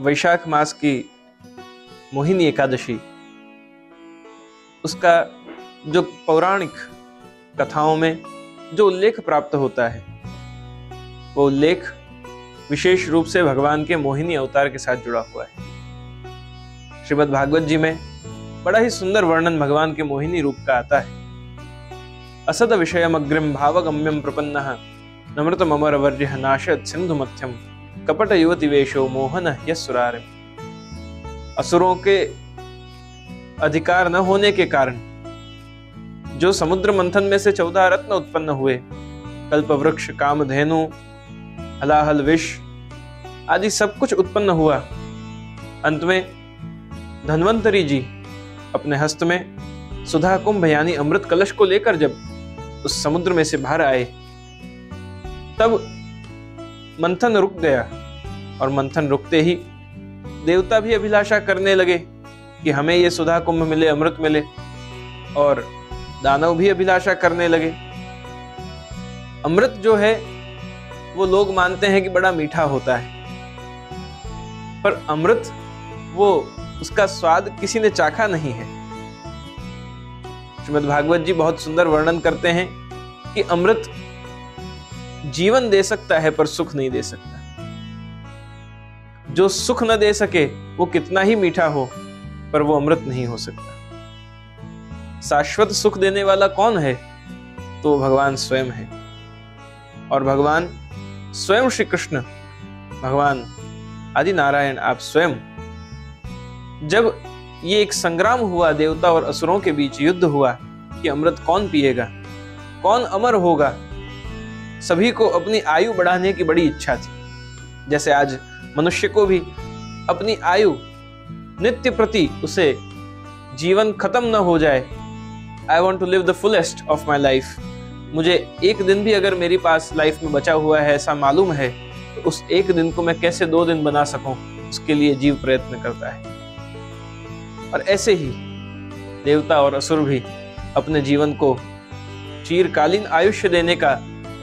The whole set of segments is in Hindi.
वैशाख मास की मोहिनी एकादशी, उसका जो पौराणिक कथाओं में जो उल्लेख प्राप्त होता है, वो उल्लेख विशेष रूप से भगवान के मोहिनी अवतार के साथ जुड़ा हुआ है। श्रीमद् भागवत जी में बड़ा ही सुंदर वर्णन भगवान के मोहिनी रूप का आता है। असद विषयमग्रिम भावगम्यम प्रपन्नः नमृतम अमरवर्यः नाशयत् सिंधु मध्यम कपट युवति वेशो मोहन यस्सुरारिम। असुरों के अधिकार न होने के कारण जो समुद्र मंथन में से 14 रत्न उत्पन्न हुए, कल्प वृक्ष, कामधेनु, हलाहल, विष आदि सब कुछ उत्पन्न हुआ। अंत में धन्वंतरी जी अपने हस्त में सुधा कुंभ यानी अमृत कलश को लेकर जब उस समुद्र में से बाहर आए, तब मंथन रुक गया और मंथन रुकते ही देवता भी अभिलाषा करने लगे कि हमें ये सुधा कुंभ मिले, अमृत मिले, और दानव भी अभिलाषा करने लगे। अमृत जो है वो लोग मानते हैं कि बड़ा मीठा होता है, पर अमृत वो उसका स्वाद किसी ने चाखा नहीं है। श्रीमद् भागवत जी बहुत सुंदर वर्णन करते हैं कि अमृत जीवन दे सकता है पर सुख नहीं दे सकता। जो सुख न दे सके वो कितना ही मीठा हो, पर वो अमृत नहीं हो सकता। शाश्वत सुख देने वाला कौन है? तो भगवान स्वयं है। और भगवान स्वयं श्री कृष्ण, भगवान आदि नारायण, आप स्वयं, जब ये एक संग्राम हुआ देवता और असुरों के बीच, युद्ध हुआ कि अमृत कौन पिएगा, कौन अमर होगा, सभी को अपनी आयु बढ़ाने की बड़ी इच्छा थी। जैसे आज मनुष्य को भी अपनी आयु नित्य प्रति उसे जीवन खत्म न हो जाए। I want to live the fullest of my life. मुझे एक दिन भी अगर मेरे पास लाइफ में बचा हुआ है ऐसा मालूम है, तो उस एक दिन को मैं कैसे 2 दिन बना सकूं, उसके लिए जीव प्रयत्न करता है। और ऐसे ही देवता और असुर भी अपने जीवन को चिरकालीन आयुष्य देने का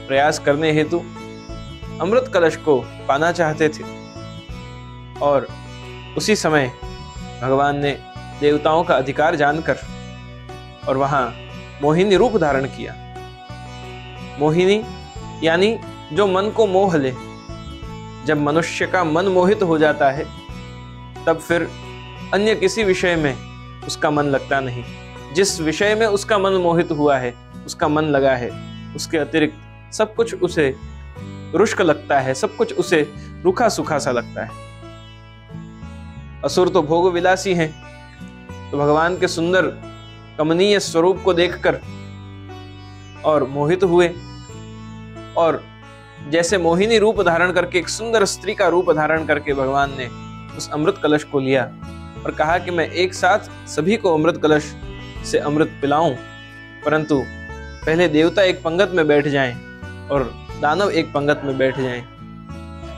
प्रयास करने हेतु अमृत कलश को पाना चाहते थे। और उसी समय भगवान ने देवताओं का अधिकार जानकर और वहां मोहिनी रूप धारण किया। मोहिनी यानी जो मन को मोह ले। जब मनुष्य का मन मोहित हो जाता है, तब फिर अन्य किसी विषय में उसका मन लगता नहीं। जिस विषय में उसका मन मोहित हुआ है, उसका मन लगा है, उसके अतिरिक्त सब कुछ उसे रुष्क लगता है, सब कुछ उसे रूखा सूखा सा लगता है। असुर तो भोग विलासी हैं, तो भगवान के सुंदर कमनीय स्वरूप को देखकर और मोहित हुए, और जैसे मोहिनी रूप धारण करके, एक सुंदर स्त्री का रूप धारण करके भगवान ने उस अमृत कलश को लिया और कहा कि मैं एक साथ सभी को अमृत कलश से अमृत पिलाऊं, परंतु पहले देवता एक पंगत में बैठ जाएं और दानव एक पंगत में बैठ जाएं।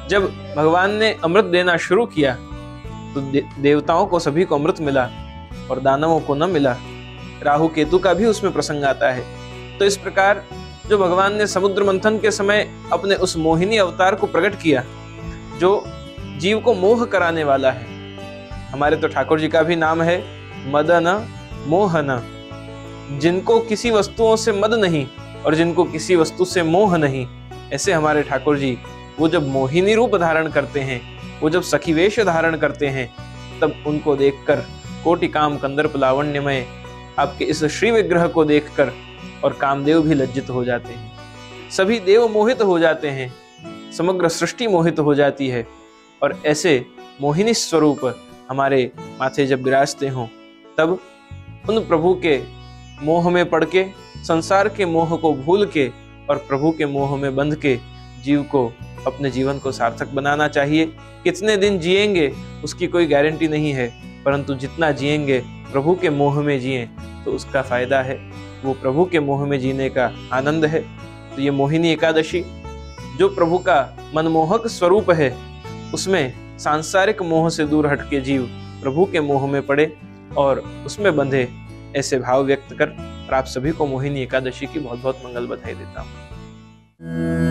जब भगवान ने अमृत देना शुरू किया तो देवताओं को सभी को अमृत मिला और दानवों को न मिला। राहु केतु का भी उसमें प्रसंग आता है। तो इस प्रकार जो भगवान ने समुद्र मंथन के समय अपने उस मोहिनी अवतार को प्रकट किया, जो जीव को मोह कराने वाला है। हमारे तो ठाकुर जी का भी नाम है मदन मोहन। जिनको किसी वस्तुओं से मद नहीं और जिनको किसी वस्तु से मोह नहीं, ऐसे हमारे ठाकुर जी वो जब मोहिनी रूप धारण करते हैं, वो जब सखी वेश धारण करते हैं, तब उनको देखकर कोटि काम कंदर्प लावण्यमय आपके इस श्री विग्रह को देखकर और कामदेव भी लज्जित हो जाते हैं। सभी देव मोहित हो जाते हैं, समग्र सृष्टि मोहित हो जाती है। और ऐसे मोहिनी स्वरूप हमारे माथे जब विराजते हों, तब उन प्रभु के मोह में पड़ के, संसार के मोह को भूल के और प्रभु के मोह में बंध के जीव को अपने जीवन को सार्थक बनाना चाहिए। कितने दिन जिएंगे उसकी कोई गारंटी नहीं है, परंतु जितना जिएंगे प्रभु के मोह में जिएं तो उसका फायदा है, वो प्रभु के मोह में जीने का आनंद है। तो ये मोहिनी एकादशी जो प्रभु का मनमोहक स्वरूप है, उसमें सांसारिक मोह से दूर हटके जीव प्रभु के मोह में पड़े और उसमें बंधे, ऐसे भाव व्यक्त कर और आप सभी को मोहिनी एकादशी की बहुत बहुत मंगल बधाई देता हूँ।